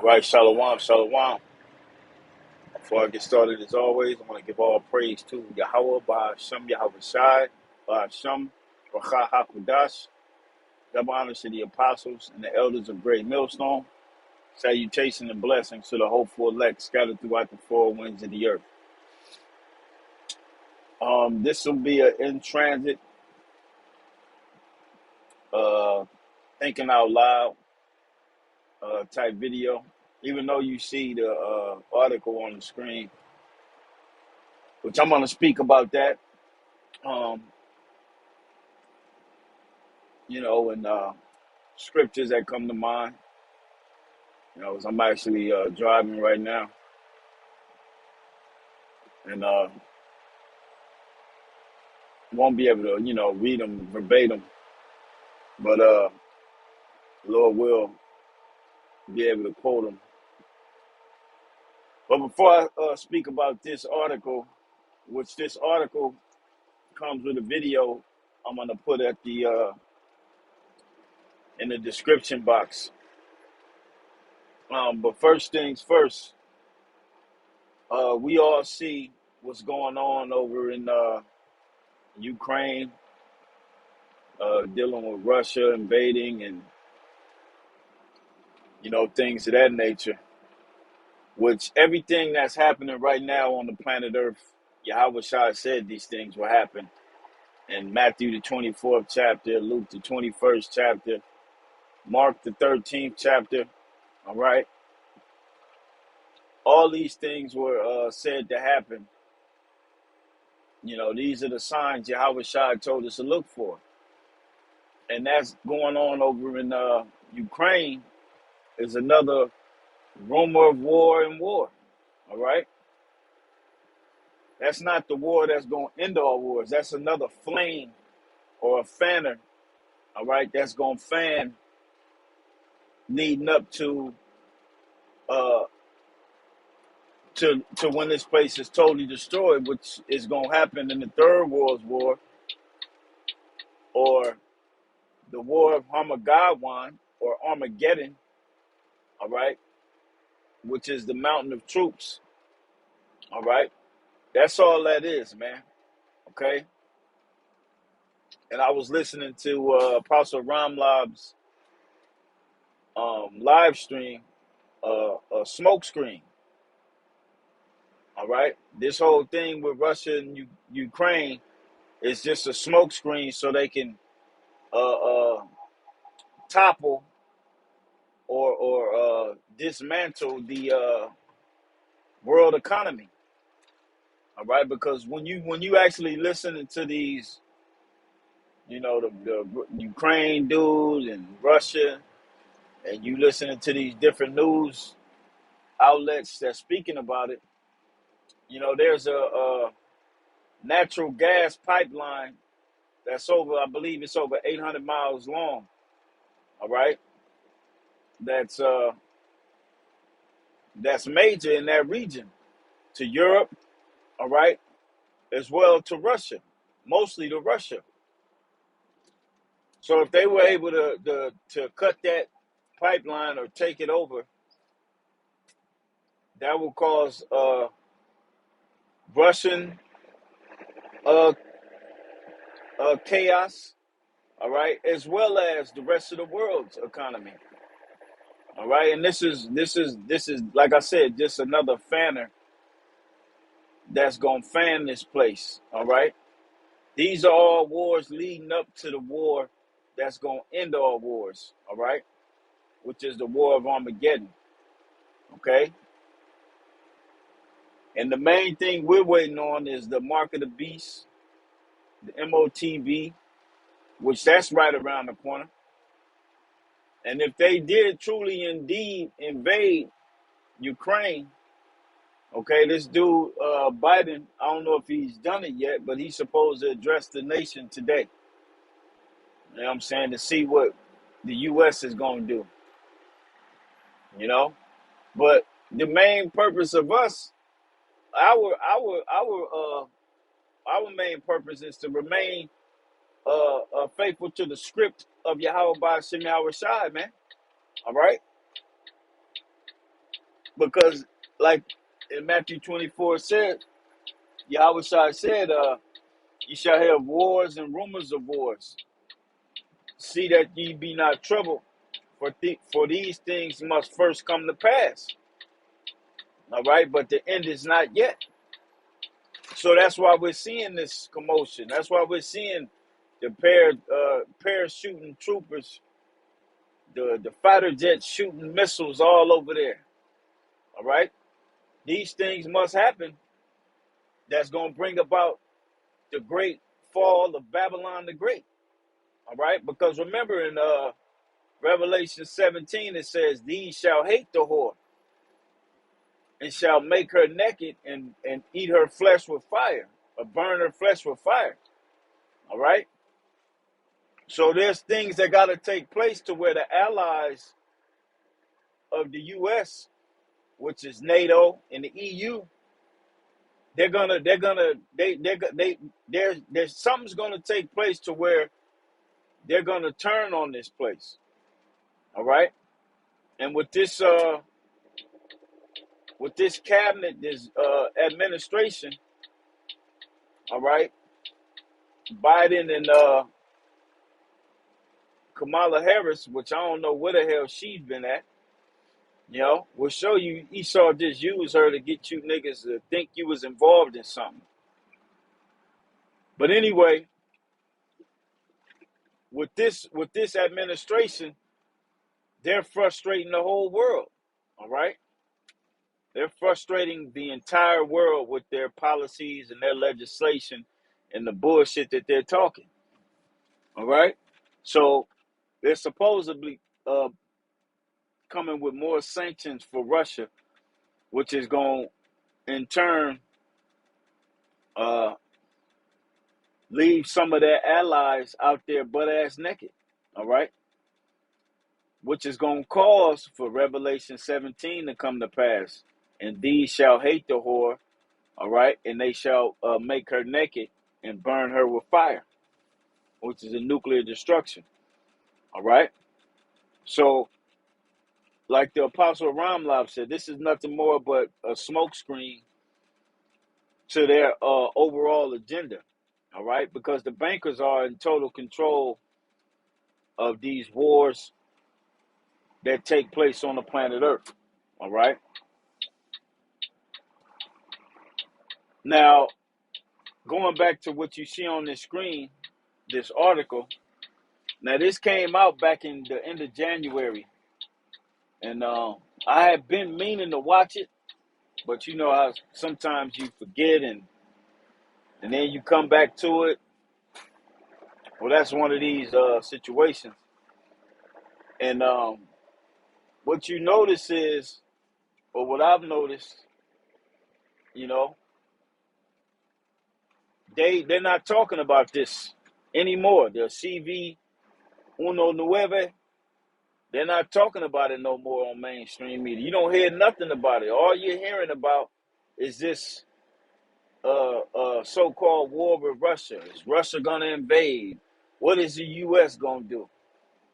Right, Shalom, Shalom. Before I get started, as always, I want to give all praise to Yahweh, by Hashem Yahweh Shai, by Hashem, Racha HaKodash. Double honors to the apostles and the elders of Great Millstone. Salutation and blessings to the hopeful elect scattered throughout the four winds of the earth. This will be an in transit, uh, thinking out loud type video. Even though you see the article on the screen, which I'm going to speak about that. Um, and scriptures that come to mind. As I'm actually driving right now, and won't be able to, read them verbatim, but Lord will be able to quote them. But before I speak about this article, which this article comes with a video, I'm gonna put at the in the description box. But first things first, we all see what's going on over in Ukraine, dealing with Russia invading and things of that nature. Which everything that's happening right now on the planet Earth, Yahweh Shai said these things will happen. In Matthew the 24th chapter, Luke the 21st chapter, Mark the 13th chapter. All right, all these things were said to happen. These are the signs Yahweh Shai told us to look for, and that's going on over in Ukraine. Is another rumor of war and war. All right. That's not the war that's going to end all wars. That's another flame or a fanner, all right, that's going to fan leading up uh, to when this place is totally destroyed, which is going to happen in the Third World War or the War of Armageddon or Armageddon, all right, which is the mountain of troops, all right. That's all that is, man, okay? And I was listening to Apostle Ramlab's live stream, a smoke screen. All right. This whole thing with Russia and Ukraine is just a smokescreen so they can topple or dismantle the world economy. All right. Because when you actually listen to these, the Ukraine dudes and Russia, and you listening to these different news outlets that's speaking about it, there's a natural gas pipeline that's over, I believe it's over 800 miles long. All right. That's major in that region to Europe, all right, as well to Russia, mostly to Russia. So if they were able to cut that pipeline or take it over, that will cause Russian uh, chaos, all right, as well as the rest of the world's economy. All right, and this is like I said, just another fanner that's gonna fan this place. All right. These are all wars leading up to the war that's going to end all wars, all right? Which is the war of Armageddon, okay? And the main thing we're waiting on is the mark of the beast, the MOTB, which that's right around the corner. And if they did truly indeed invade Ukraine, okay, this dude, Biden, I don't know if he's done it yet, but he's supposed to address the nation today. You know what I'm saying? To see what the U.S. is going to do, But the main purpose of us, our main purpose is to remain faithful to the script of Yahweh by Hashem Yahweh Shai, man. All right. Because like in Matthew 24 said, Yahweh Shai said, "You shall have wars and rumors of wars. See that ye be not troubled, for these things must first come to pass." All right, but the end is not yet. So that's why we're seeing this commotion. That's why we're seeing the parachuting troopers, the fighter jets shooting missiles all over there. All right, these things must happen. That's going to bring about the great fall of Babylon the Great. All right, because remember in Revelation 17 it says, "These shall hate the whore, and shall make her naked, and eat her flesh with fire, or burn her flesh with fire." All right. So there's things that got to take place to where the allies of the U.S., which is NATO and the EU, there's something's gonna take place to where they're gonna turn on this place. All right. And with this cabinet, this administration, all right, Biden and Kamala Harris, which I don't know where the hell she's been at, will show you Esau just used her to get you niggas to think you was involved in something. But anyway, with this administration, they're frustrating the whole world. All right? They're frustrating the entire world with their policies and their legislation and the bullshit that they're talking. All right? So they're supposedly coming with more sanctions for Russia, which is going to, in turn, leave some of their allies out there butt ass naked. All right? Which is going to cause for Revelation 17 to come to pass. And these shall hate the whore, all right? And they shall make her naked and burn her with fire, which is a nuclear destruction, all right? So, like the Apostle Ramlab said, this is nothing more but a smokescreen to their overall agenda, all right? Because the bankers are in total control of these wars that take place on the planet Earth, all right? Now, going back to what you see on this screen, this article, now this came out back in the end of January, and I had been meaning to watch it, but you know how sometimes you forget and then you come back to it. Well, that's one of these situations. And what you notice is, or what I've noticed, you know, they're not talking about this anymore. The CV Uno Nueve, they're not talking about it no more on mainstream media. You don't hear nothing about it. All you're hearing about is this so-called war with Russia. Is Russia gonna invade? What is the U.S. gonna do?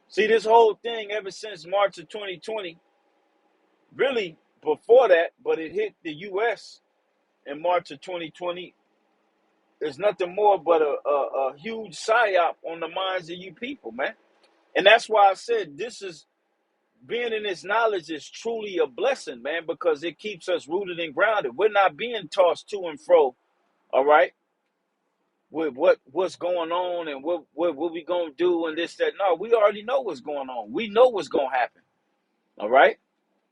See, this whole thing ever since March of 2020, really before that, but it hit the U.S. in March of 2020, is nothing more but a huge psyop on the minds of you people, man. And that's why I said this is being in this knowledge is truly a blessing, man, because it keeps us rooted and grounded. We're not being tossed to and fro, all right, with what's going on and what we gonna do and this, that. No, we already know what's going on. We know what's gonna happen, all right,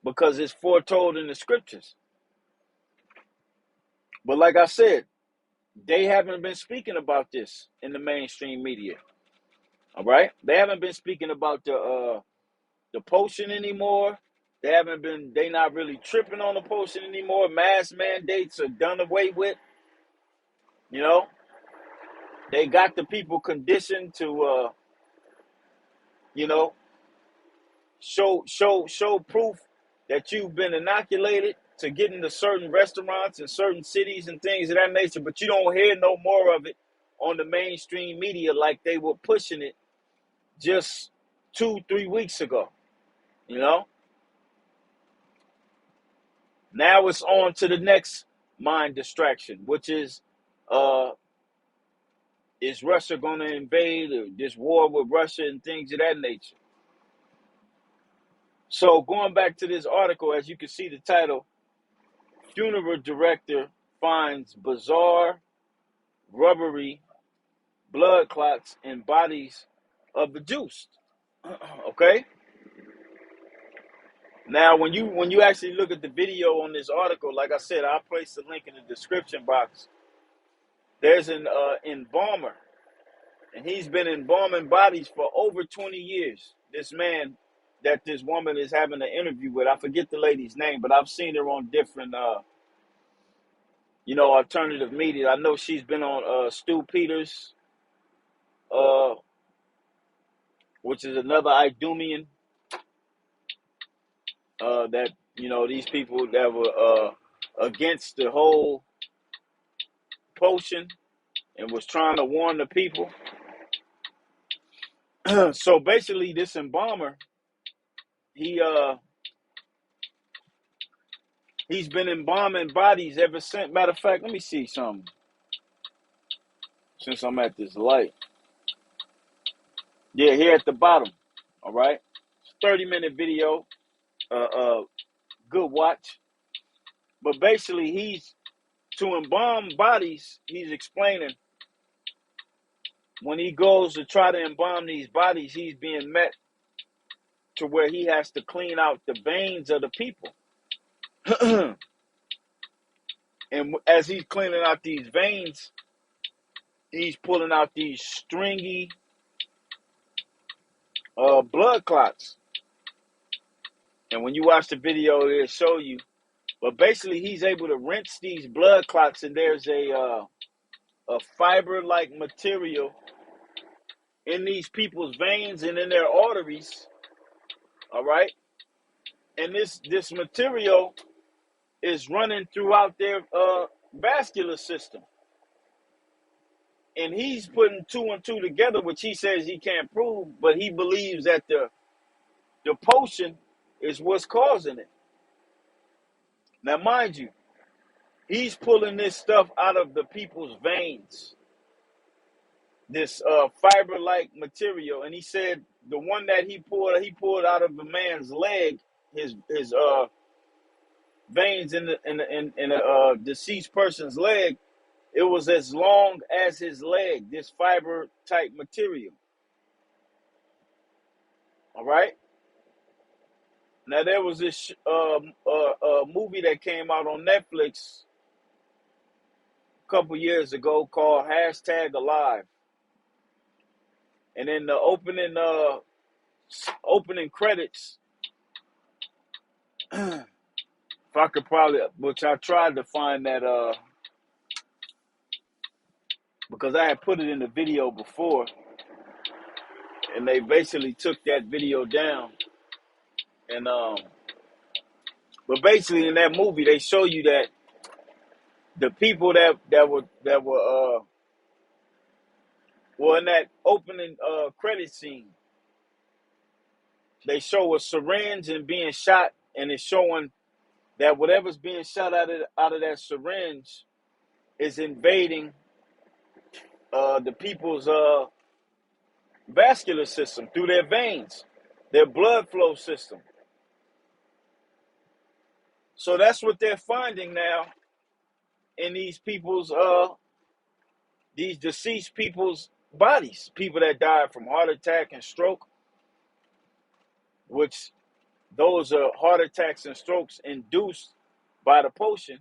because it's foretold in the scriptures. But like I said, they haven't been speaking about this in the mainstream media, all right. They haven't been speaking about the potion anymore. They not really tripping on the potion anymore. Mask mandates are done away with. You know, they got the people conditioned to, you know, show proof that you've been inoculated to get into certain restaurants and certain cities and things of that nature. But you don't hear no more of it on the mainstream media like they were pushing it just 2-3 weeks ago. You know, Now it's on to the next mind distraction, which uh, is Russia going to invade, or this war with Russia and things of that nature? So going back to this article, as you can see the title, funeral director finds bizarre, rubbery blood clots in bodies of the deceased. Okay. Now, when you actually look at the video on this article, like I said, I'll place the link in the description box. There's an embalmer, and he's been embalming bodies for over 20 years. This man that this woman is having an interview with, I forget the lady's name, but I've seen her on different, alternative media. I know she's been on Stu Peters, uh, which is another Idumean. That these people that were against the whole potion and was trying to warn the people. So basically, this embalmer, he he's been embalming bodies ever since. Matter of fact, let me see something. Since I'm at this light, yeah, here at the bottom. All right, 30-minute video, good watch. But basically, he's to embalm bodies. He's explaining when he goes to try to embalm these bodies, he's being met to where he has to clean out the veins of the people. And as he's cleaning out these veins, he's pulling out these stringy blood clots. And when you watch the video, it'll show you. But basically, he's able to rinse these blood clots, and there's a fiber-like material in these people's veins and in their arteries. All right, and this material is running throughout their vascular system. And he's putting two and two together, which he says he can't prove, but he believes that the potion is what's causing it. Now, mind you, he's pulling this stuff out of the people's veins, this fiber-like material. And he said the one that he pulled out of the man's leg, his veins in the deceased person's leg. It was as long as his leg, this fiber type material. All right. Now, there was this movie that came out on Netflix a couple years ago called #Alive. And in the opening credits, if I could probably, which I tried to find that, because I had put it in the video before, and they basically took that video down. And but basically in that movie, they show you that the people that were in that opening credit scene, they show a syringe and being shot, and it's showing that whatever's being shot out of that syringe is invading the people's vascular system through their veins, their blood flow system. So that's what they're finding now in these people's these deceased people's bodies, people that died from heart attack and stroke, which those are heart attacks and strokes induced by the potion.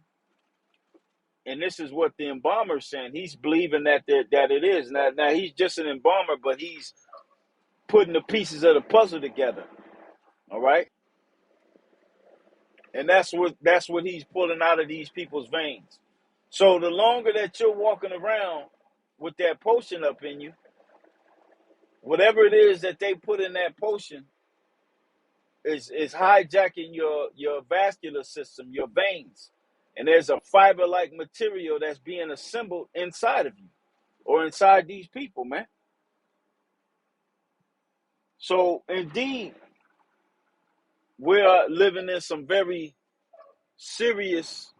And this is what the embalmer is saying. He's believing that it is. Now he's just an embalmer, but he's putting the pieces of the puzzle together. All right? And that's what he's pulling out of these people's veins. So the longer that you're walking around with that potion up in you, whatever it is that they put in that potion is hijacking your vascular system, your veins. And there's a fiber-like material that's being assembled inside of you or inside these people, man. So indeed, we are living in some very serious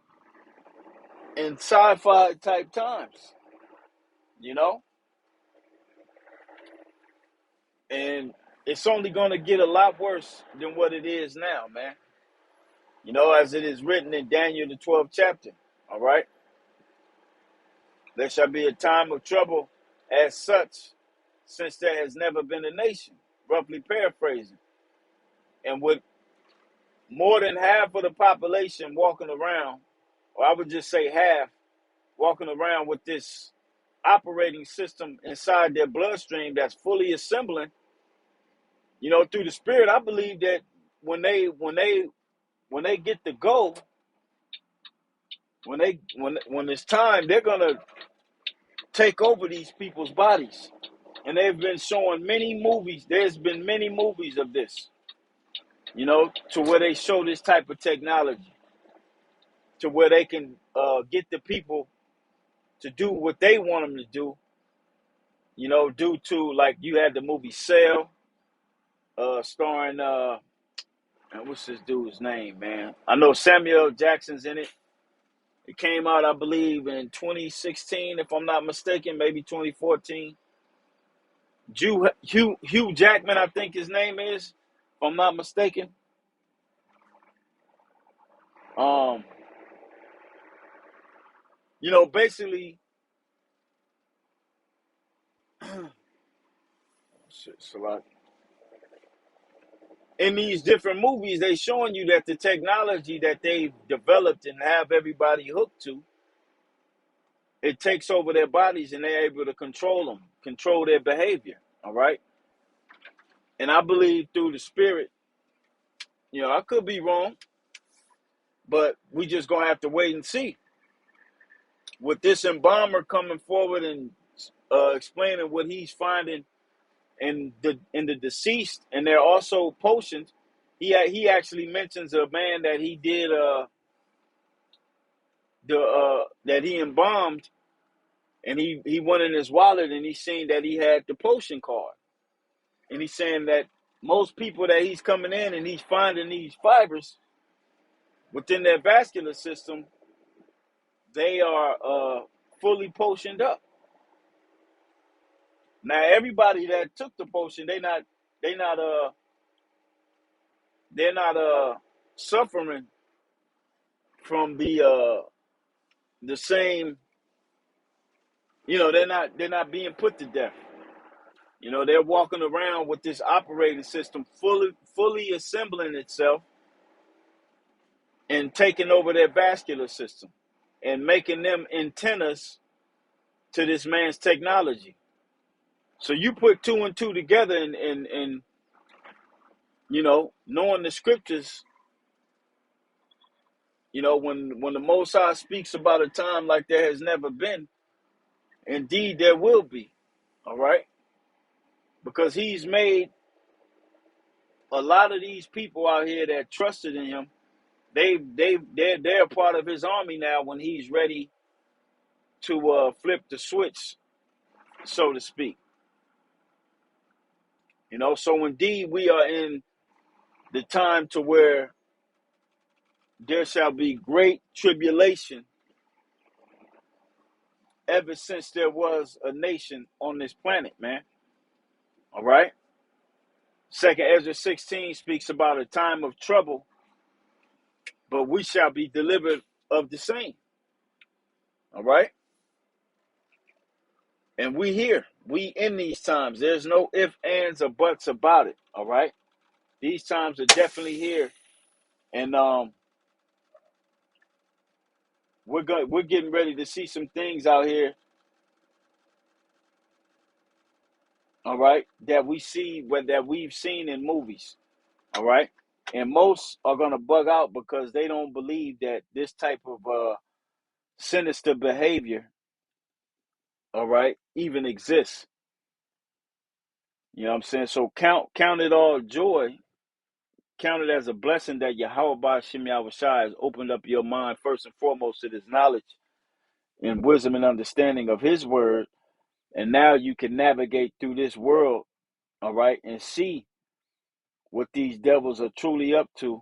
and sci-fi type times, you know, and it's only going to get a lot worse than what it is now, man. You know, as it is written in Daniel the 12th chapter. All right, there shall be a time of trouble as such, since there has never been a nation. Roughly paraphrasing, and with more than half of the population walking around, or I would just say half, walking around with this operating system inside their bloodstream that's fully assembling, you know, through the spirit. I believe that when they get the go, when it's time, they're gonna take over these people's bodies. And they've been showing many movies. There's been many movies of this, you know, to where they show this type of technology, to where they can get the people to do what they want them to do, you know, due to, like, you had the movie Cell, starring and what's this dude's name, man? I know Samuel Jackson's in it. It came out, I believe, in 2016, if I'm not mistaken, maybe 2014. Hugh Jackman, I think his name is, if I'm not mistaken. Um, you know, basically, in these different movies, they showing you that the technology that they've developed and have everybody hooked to, it takes over their bodies and they're able to control them, control their behavior. All right. And I believe through the spirit, you know, I could be wrong, but we just gonna have to wait and see. With this embalmer coming forward and explaining what he's finding in the deceased, and they're also potions. He actually mentions a man that he did that he embalmed, and he went in his wallet and he seen that he had the potion card, and he's saying that most people that he's coming in and he's finding these fibers within their vascular system, they are fully potioned up. Now everybody that took the potion, they not they're not suffering from the same, you know, they're not being put to death. You know, they're walking around with this operating system fully assembling itself and taking over their vascular system and making them antennas to this man's technology. So you put two and two together, and you know, knowing the scriptures, you know, when the Most High speaks about a time like there has never been, indeed there will be. All right, because he's made a lot of these people out here that trusted in him. They're a part of his army now when he's ready to flip the switch, so to speak. You know, so indeed we are in the time to where there shall be great tribulation ever since there was a nation on this planet, man. All right. Second Ezra 16 speaks about a time of trouble, but we shall be delivered of the same. All right. And we here. We in these times. There's no ifs, ands, or buts about it. All right. These times are definitely here. And we're getting ready to see some things out here, all right, that we've seen in movies. All right. And most are gonna bug out because they don't believe that this type of sinister behavior, all right, even exists. You know what I'm saying? So count it all joy, count it as a blessing that Yahweh Shem Yahushai has opened up your mind first and foremost to this knowledge and wisdom and understanding of his word. And now you can navigate through this world, all right, and see what these devils are truly up to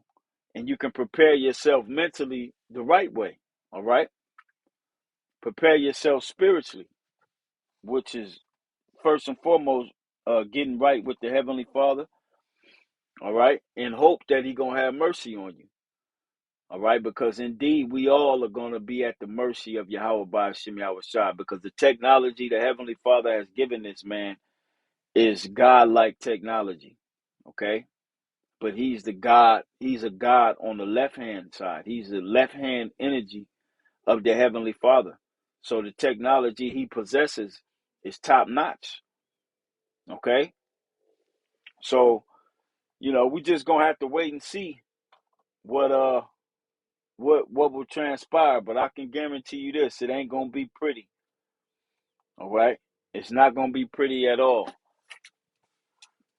and you can prepare yourself mentally the right way. All right, prepare yourself spiritually, which is first and foremost getting right with the Heavenly Father. All right, in hope that He gonna have mercy on you. All right, because indeed we all are gonna be at the mercy of Yahweh by Hashem Yahweh Shai, because the technology the Heavenly Father has given this man is God-like technology. Okay, but he's the God. He's a God on the left hand side. He's the left hand energy of the Heavenly Father. So the technology he possesses is top notch. Okay, so we just gonna have to wait and see what what will transpire. But I can guarantee you this: it ain't gonna be pretty. All right, it's not gonna be pretty at all,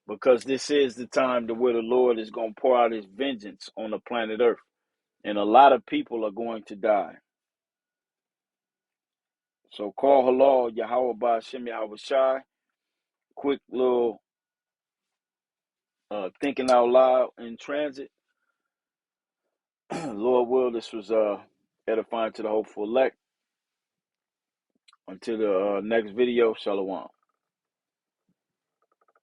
because this is the time to where the Lord is gonna pour out His vengeance on the planet Earth, and a lot of people are going to die. So call halal Yahweh Ba'Shem Yahweh Shai. Quick little thinking out loud in transit. Lord will, this was edifying to the hopeful elect. Until the next video, Shalom.